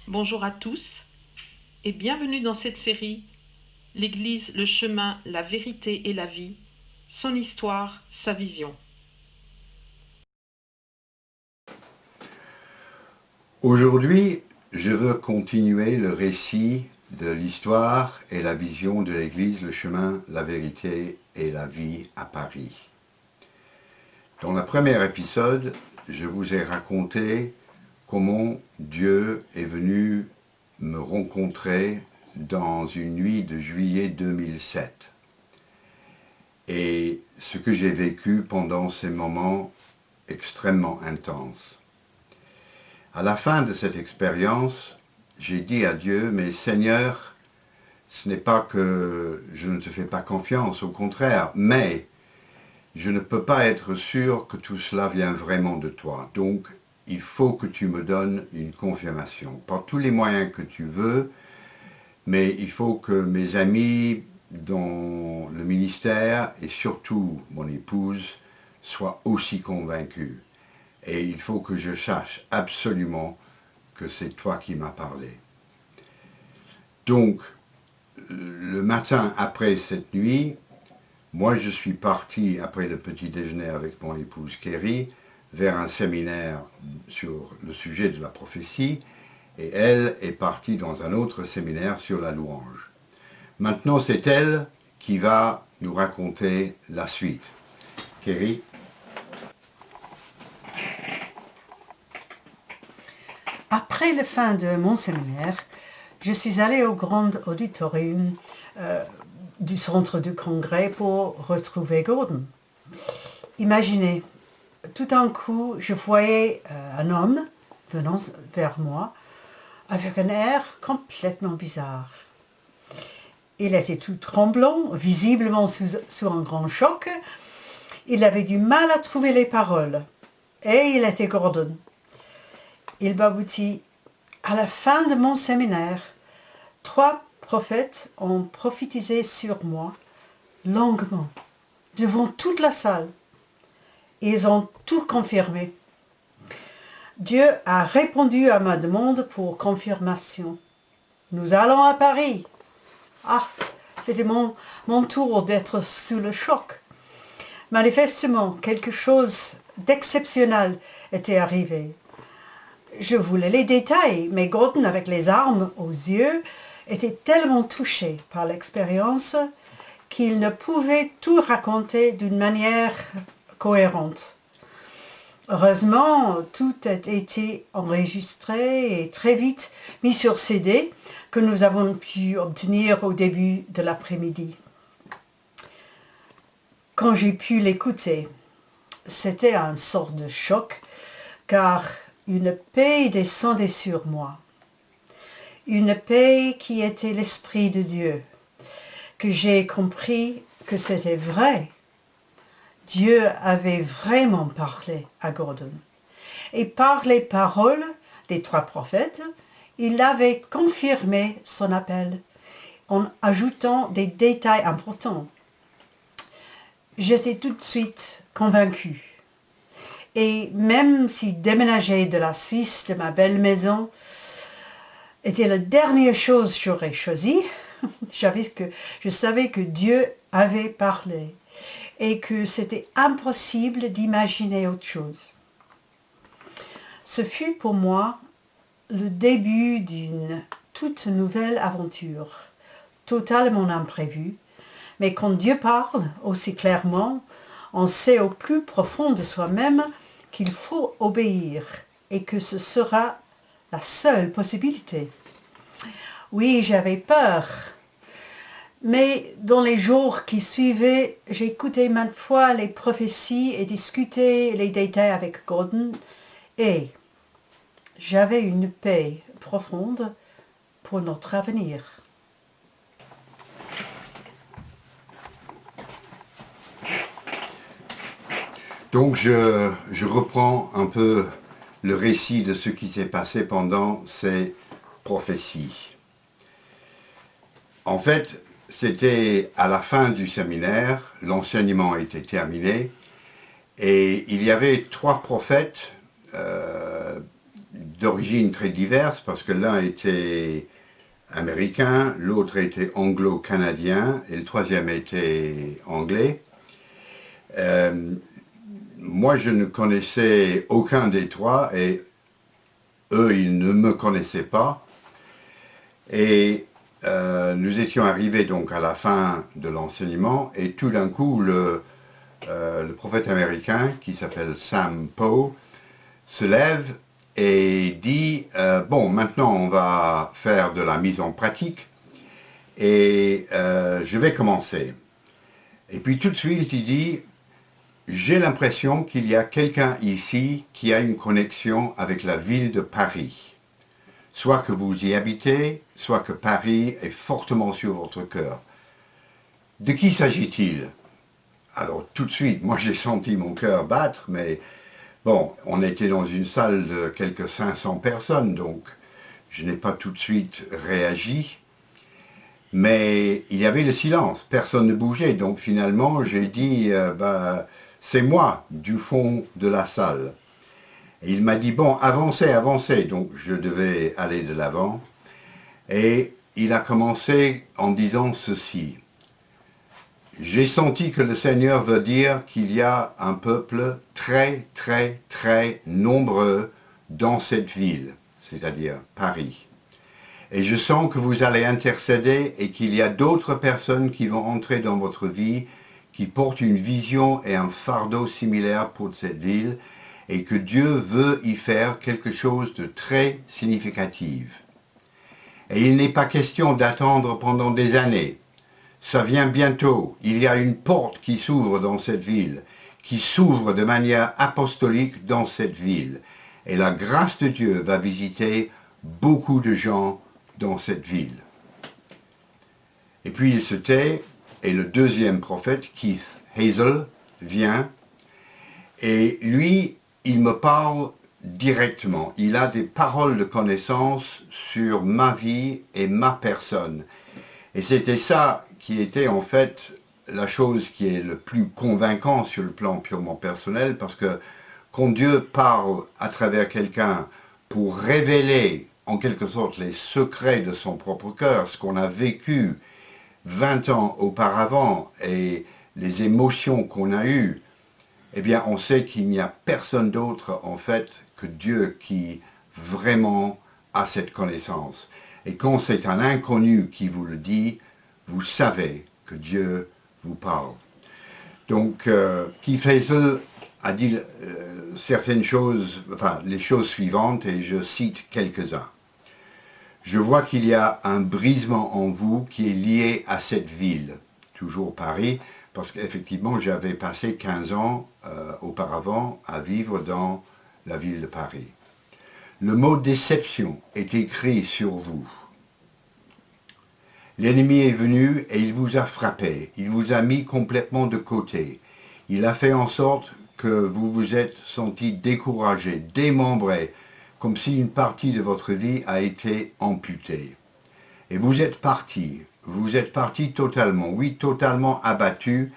Bonjour à tous et bienvenue dans cette série L'Église, le chemin, la vérité et la vie, son histoire, sa vision. Aujourd'hui, je veux continuer le récit de l'histoire et la vision de l'Église, le chemin, la vérité et la vie à Paris. Dans le premier épisode, je vous ai raconté comment Dieu est venu me rencontrer dans une nuit de juillet 2007 et ce que j'ai vécu pendant ces moments extrêmement intenses. À la fin de cette expérience, j'ai dit à Dieu, mais Seigneur, ce n'est pas que je ne te fais pas confiance, au contraire, mais je ne peux pas être sûr que tout cela vient vraiment de toi. Donc, il faut que tu me donnes une confirmation. Par tous les moyens que tu veux, mais il faut que mes amis dans le ministère et surtout mon épouse soient aussi convaincus. Et il faut que je sache absolument que c'est toi qui m'as parlé. Donc, le matin après cette nuit, moi je suis parti après le petit déjeuner avec mon épouse Kerry vers un séminaire sur le sujet de la prophétie et elle est partie dans un autre séminaire sur la louange. Maintenant c'est elle qui va nous raconter la suite. Kerry? Après la fin de mon séminaire, je suis allée au grand auditorium du centre du congrès pour retrouver Gordon. Imaginez, tout d'un coup, je voyais un homme venant vers moi avec un air complètement bizarre. Il était tout tremblant, visiblement sous un grand choc. Il avait du mal à trouver les paroles. Et il était Gordon. Il baboutit. À la fin de mon séminaire, 3 prophètes ont prophétisé sur moi longuement, devant toute la salle. Ils ont tout confirmé. Dieu a répondu à ma demande pour confirmation. Nous allons à Paris. Ah, c'était mon tour d'être sous le choc. Manifestement, quelque chose d'exceptionnel était arrivé. Je voulais les détails, mais Gordon, avec les armes aux yeux, était tellement touché par l'expérience qu'il ne pouvait tout raconter d'une manière cohérente. Heureusement, tout a été enregistré et très vite mis sur CD que nous avons pu obtenir au début de l'après-midi. Quand j'ai pu l'écouter, c'était une sorte de choc, car une paix descendait sur moi. Une paix qui était l'Esprit de Dieu, que j'ai compris que c'était vrai. Dieu avait vraiment parlé à Gordon. Et par les paroles des 3 prophètes, il avait confirmé son appel en ajoutant des détails importants. J'étais tout de suite convaincue. Et même si déménager de la Suisse, de ma belle maison, était la dernière chose que j'aurais choisie, je savais que Dieu avait parlé et que c'était impossible d'imaginer autre chose. Ce fut pour moi le début d'une toute nouvelle aventure, totalement imprévue, mais quand Dieu parle aussi clairement, on sait au plus profond de soi-même qu'il faut obéir et que ce sera la seule possibilité. Oui, j'avais peur. Mais dans les jours qui suivaient, j'écoutais maintes fois les prophéties et discutais les détails avec Gordon et j'avais une paix profonde pour notre avenir. Donc je reprends un peu le récit de ce qui s'est passé pendant ces prophéties. En fait, c'était à la fin du séminaire, l'enseignement était terminé, et il y avait 3 prophètes d'origine très diverse, parce que l'un était américain, l'autre était anglo-canadien, et le troisième était anglais. Moi, je ne connaissais aucun des trois, et eux, ils ne me connaissaient pas. Et nous étions arrivés donc à la fin de l'enseignement, et tout d'un coup, le prophète américain, qui s'appelle Sam Poe, se lève et dit bon, maintenant on va faire de la mise en pratique, et je vais commencer. Et puis tout de suite, il dit, j'ai l'impression qu'il y a quelqu'un ici qui a une connexion avec la ville de Paris. Soit que vous y habitez, soit que Paris est fortement sur votre cœur. De qui s'agit-il? Alors tout de suite, moi j'ai senti mon cœur battre, mais bon, on était dans une salle de quelques 500 personnes, donc je n'ai pas tout de suite réagi. Mais il y avait le silence, personne ne bougeait, donc finalement j'ai dit c'est moi du fond de la salle. Et il m'a dit bon, avancez, avancez, donc je devais aller de l'avant. Et il a commencé en disant ceci. J'ai senti que le Seigneur veut dire qu'il y a un peuple très, très, très nombreux dans cette ville, c'est-à-dire Paris. Et je sens que vous allez intercéder et qu'il y a d'autres personnes qui vont entrer dans votre vie, qui portent une vision et un fardeau similaire pour cette ville, et que Dieu veut y faire quelque chose de très significatif. Et il n'est pas question d'attendre pendant des années. Ça vient bientôt. Il y a une porte qui s'ouvre dans cette ville, qui s'ouvre de manière apostolique dans cette ville. Et la grâce de Dieu va visiter beaucoup de gens dans cette ville. Et puis il se tait, et le deuxième prophète, Keith Hazel, vient, et lui, il me parle directement. Il a des paroles de connaissance sur ma vie et ma personne. Et c'était ça qui était en fait la chose qui est le plus convaincant sur le plan purement personnel, parce que quand Dieu parle à travers quelqu'un pour révéler en quelque sorte les secrets de son propre cœur, ce qu'on a vécu 20 ans auparavant et les émotions qu'on a eues, eh bien on sait qu'il n'y a personne d'autre en fait que Dieu qui vraiment a cette connaissance. Et quand c'est un inconnu qui vous le dit, vous savez que Dieu vous parle. Donc Keith Hazel a dit certaines choses, enfin les choses suivantes, et je cite quelques-uns. Je vois qu'il y a un brisement en vous qui est lié à cette ville, toujours Paris, parce qu'effectivement j'avais passé 15 ans auparavant à vivre dans la ville de Paris. Le mot déception est écrit sur vous. L'ennemi est venu et il vous a frappé, il vous a mis complètement de côté. Il a fait en sorte que vous vous êtes senti découragé, démembré, comme si une partie de votre vie a été amputée. Et vous êtes parti totalement, oui, totalement abattu,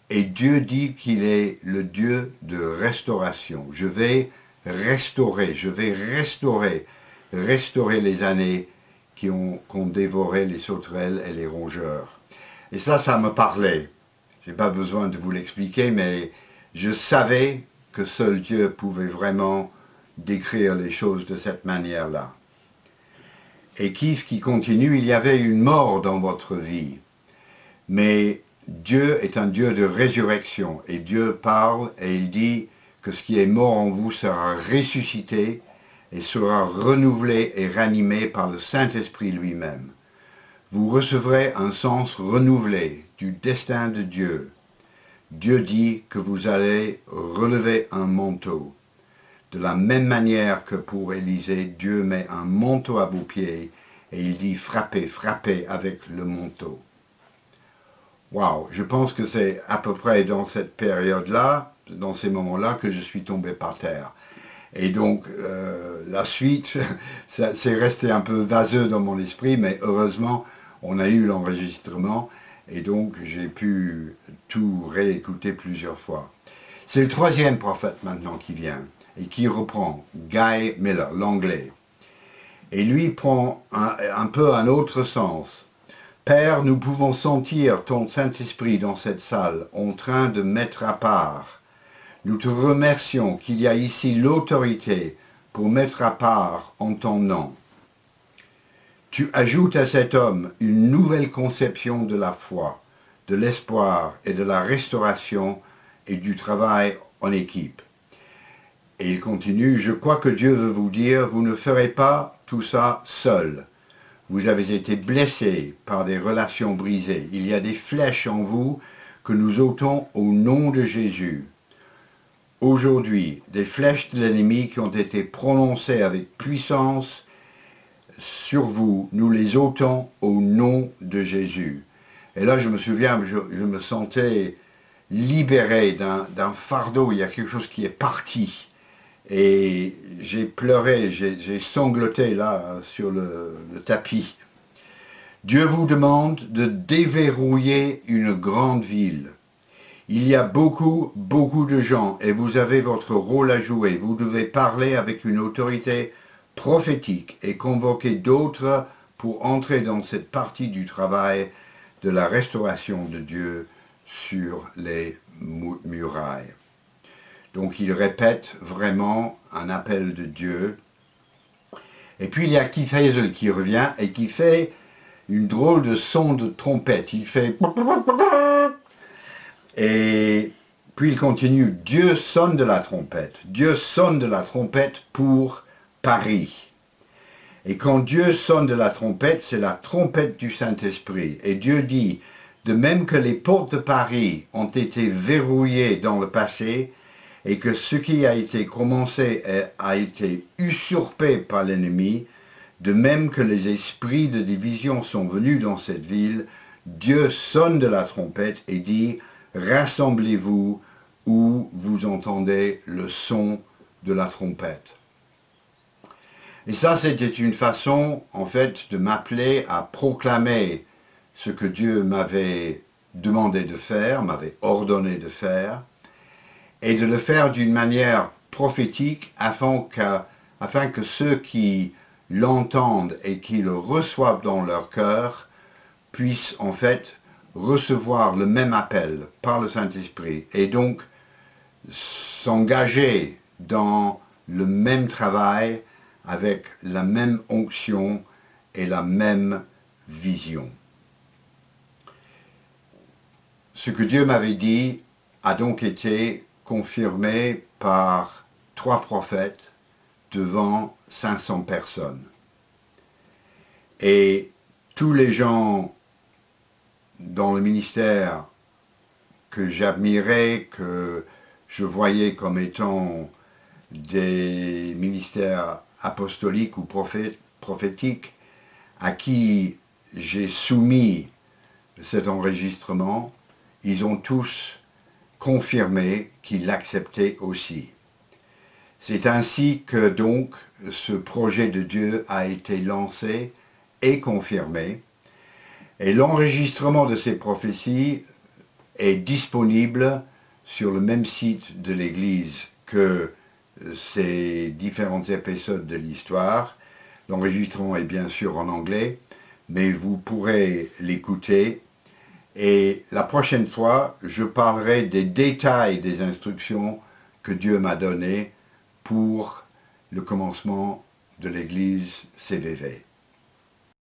et Dieu dit qu'il est le Dieu de restauration. Je vais restaurer les années qu'ont dévoré les sauterelles et les rongeurs. Et ça me parlait. Je n'ai pas besoin de vous l'expliquer, mais je savais que seul Dieu pouvait vraiment décrire les choses de cette manière-là. Et qui continue, il y avait une mort dans votre vie. Mais Dieu est un Dieu de résurrection. Et Dieu parle et il dit que ce qui est mort en vous sera ressuscité et sera renouvelé et ranimé par le Saint-Esprit lui-même. Vous recevrez un sens renouvelé du destin de Dieu. Dieu dit que vous allez relever un manteau. De la même manière que pour Élisée, Dieu met un manteau à vos pieds et il dit frappez, frappez avec le manteau. Waouh, je pense que c'est à peu près dans cette période-là, dans ces moments-là, que je suis tombé par terre. Et donc, la suite, c'est resté un peu vaseux dans mon esprit, mais heureusement, on a eu l'enregistrement et donc j'ai pu tout réécouter plusieurs fois. C'est le troisième prophète maintenant qui vient. et qui reprend, Guy Miller, l'anglais. Et lui prend un peu un autre sens. Père, nous pouvons sentir ton Saint-Esprit dans cette salle, en train de mettre à part. Nous te remercions qu'il y a ici l'autorité pour mettre à part en ton nom. Tu ajoutes à cet homme une nouvelle conception de la foi, de l'espoir et de la restauration et du travail en équipe. Et il continue, je crois que Dieu veut vous dire, vous ne ferez pas tout ça seul. Vous avez été blessés par des relations brisées. Il y a des flèches en vous que nous ôtons au nom de Jésus. Aujourd'hui, des flèches de l'ennemi qui ont été prononcées avec puissance sur vous, nous les ôtons au nom de Jésus. Et là, je me souviens, je me sentais libéré d'un fardeau. Il y a quelque chose qui est parti. Et j'ai pleuré, j'ai sangloté là sur le tapis. Dieu vous demande de déverrouiller une grande ville. Il y a beaucoup de gens et vous avez votre rôle à jouer. Vous devez parler avec une autorité prophétique et convoquer d'autres pour entrer dans cette partie du travail de la restauration de Dieu sur les murailles. Donc il répète vraiment un appel de Dieu. Et puis il y a Keith Hazel qui revient et qui fait une drôle de son de trompette. Il fait... Et puis il continue, Dieu sonne de la trompette. Dieu sonne de la trompette pour Paris. Et quand Dieu sonne de la trompette, c'est la trompette du Saint-Esprit. Et Dieu dit, de même que les portes de Paris ont été verrouillées dans le passé, et que ce qui a été commencé a été usurpé par l'ennemi, de même que les esprits de division sont venus dans cette ville, Dieu sonne de la trompette et dit, rassemblez-vous où vous entendez le son de la trompette. Et ça, c'était une façon, en fait, de m'appeler à proclamer ce que Dieu m'avait demandé de faire, m'avait ordonné de faire, et de le faire d'une manière prophétique afin que ceux qui l'entendent et qui le reçoivent dans leur cœur puissent en fait recevoir le même appel par le Saint-Esprit et donc s'engager dans le même travail avec la même onction et la même vision. Ce que Dieu m'avait dit a donc été confirmé par 3 prophètes devant 500 personnes. Et tous les gens dans le ministère que j'admirais, que je voyais comme étant des ministères apostoliques ou prophétiques, à qui j'ai soumis cet enregistrement, ils ont tous confirmé qu'ils l'acceptaient aussi. C'est ainsi que donc ce projet de Dieu a été lancé et confirmé. Et l'enregistrement de ces prophéties est disponible sur le même site de l'Église que ces différents épisodes de l'histoire. L'enregistrement est bien sûr en anglais, mais vous pourrez l'écouter. Et la prochaine fois, je parlerai des détails des instructions que Dieu m'a données pour le commencement de l'Église CVV.